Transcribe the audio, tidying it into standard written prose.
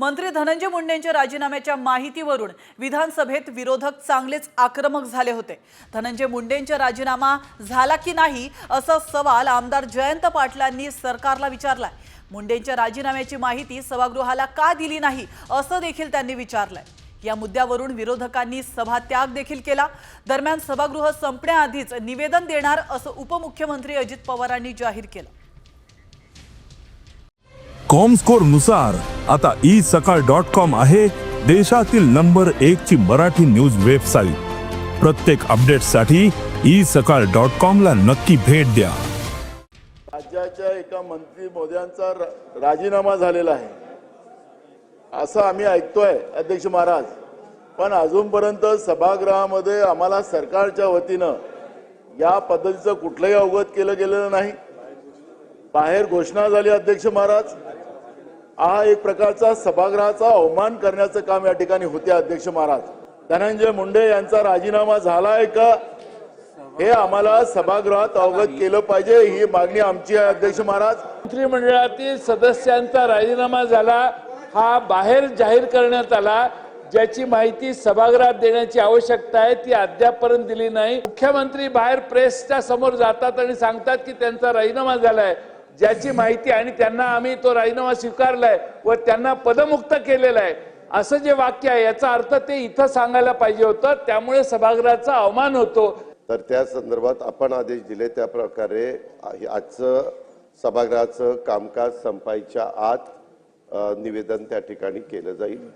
मंत्री धनंजय मुंडेंच्या राजीनाम्याच्या माहितीवरून विधानसभेत विरोधक चांगलेच आक्रमक झाले होते। धनंजय मुंडेंचा राजीनामा झाला की नाही असा सवाल आमदार जयंत पाटलांनी सरकारला विचारलाय। मुंडेंच्या राजीनाम्याची माहिती सभागृहाला का दिली नाही असं देखील त्यांनी विचारलंय। या मुद्द्यावरून विरोधकांनी सभात्याग देखील केला। दरम्यान सभागृह संपण्याआधीच निवेदन देणार असं उपमुख्यमंत्री अजित पवारांनी जाहीर केलं। कॉमस्कोर नुसार आता isakal.com आहे देशातील नंबर 1 ची मराठी न्यूज वेबसाईट। प्रत्येक अपडेटसाठी isakal.com ला नक्की भेट द्या। राज्याच्या एका मंत्री मोद्यांचा राजीनामा झालेला आहे असं आम्ही ऐकतोय अध्यक्ष महाराज, पण अजूनपर्यंत सभागृहामध्ये आम्हाला सरकारच्या वतीनं या पद्धतीचं कुठलंही अवगत केलं गेलेलं नाही। बाहेर घोषणा झाली अध्यक्ष महाराज, हा एक प्रकारचा सभागृहाचा अवमान करण्याचं काम या ठिकाणी होते अध्यक्ष महाराज। धनंजय मुंडे यांचा राजीनामा झालाय का हे आम्हाला सभागृहात अवगत केलं पाहिजे, ही मागणी आमची आहे अध्यक्ष महाराज। मंत्रिमंडळातील सदस्यांचा राजीनामा झाला हा बाहेर जाहीर करण्यात आला, ज्याची माहिती सभागृहात देण्याची आवश्यकता आहे ती अद्यापपर्यंत दिली नाही। मुख्यमंत्री बाहेर प्रेसच्या समोर जातात आणि सांगतात की त्यांचा राजीनामा झालाय, ज्याची माहिती आणि त्यांना आम्ही तो राजीनामा स्वीकारलाय व त्यांना पदमुक्त केलेला आहे असं जे वाक्य आहे याचा अर्थ ते इथं सांगायला पाहिजे होतं, त्यामुळे सभागृहाचा अवमान होतो। तर त्या संदर्भात आपण आदेश दिले त्या प्रकारे आजचं सभागृहाचं कामकाज संपायच्या आत निवेदन त्या ठिकाणी केलं जाईल।